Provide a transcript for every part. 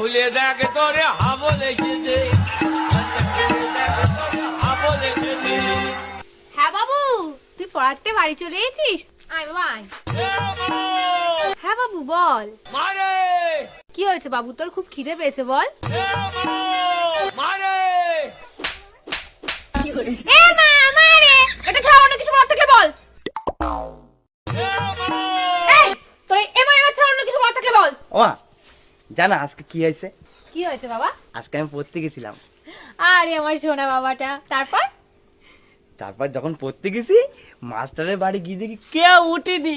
খুলে দেখ তোরে হাবো লেগেছে। হ্যাঁ বাবু, তুই পড়াতে বাড়ি চলে এসেছিস? আয় বাবা আয়। হ্যাঁ বাবু বল, মারে কি হয়েছে বাবু, তোর খুব খিদে পেয়েছে বল। মারে এ মা মারে, এটা ছাড়া অন্য কিছু বলার থাকলে বল। এই তোর এমা এমা ছাড়া অন্য কিছু বলার থাকলে বল। ওমা জানা আজকে কি হয়েছে? কি হয়েছে বাবা? আজকে আমি পড়তে গেছিলাম। আরে আমার সোনা বাবাটা, তারপর? তারপর যখন পড়তে গেছি মাস্টারের বাড়ি গিয়ে দেখি কেউ উঠেনি।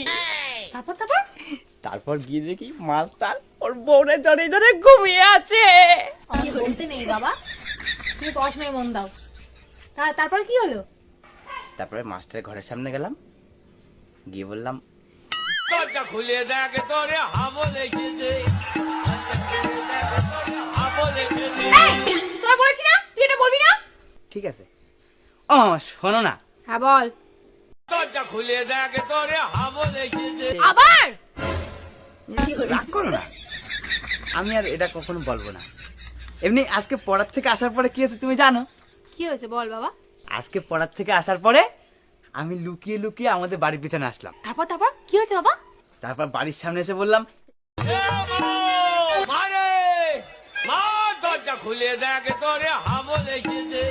তারপর তারপর তারপর গিয়ে দেখি মাস্টার ওর বউরে ধরে ধরে ঘুমিয়ে আছে। আমি বলতে নেই বাবা, তুমি পড়াশোনায় মন দাও। তারপর কি হলো? তারপরে মাস্টারের ঘরের সামনে গেলাম, গিয়ে বললাম দরজা খুলে দেখ তোরে হাবো লেগেছে। এই তোরা বলেছি না তুই এটা বলবি না। ঠিক আছে। ও মামা শোনো না। হ্যাঁ বল। দরজা খুলে দেখ তোরে হাবো লেগেছে। আবার রাগ করো না, আমি আর এটা কখনো বলবো না। এমনি আজকে পড়ার থেকে আসার পরে কি হয়েছে তুমি জানো? কি হয়েছে বল বাবা। আজকে পড়ার থেকে আসার পরে আমি লুকিয়ে লুকিয়ে আমাদের বাড়ির পিছনে আসলাম। তারপর তারপর কি হয়েছে বাবা? তারপর বাড়ির সামনে এসে বললাম মারে মা দরজা খুলে দেখ তোরে হাবো লেগেছে।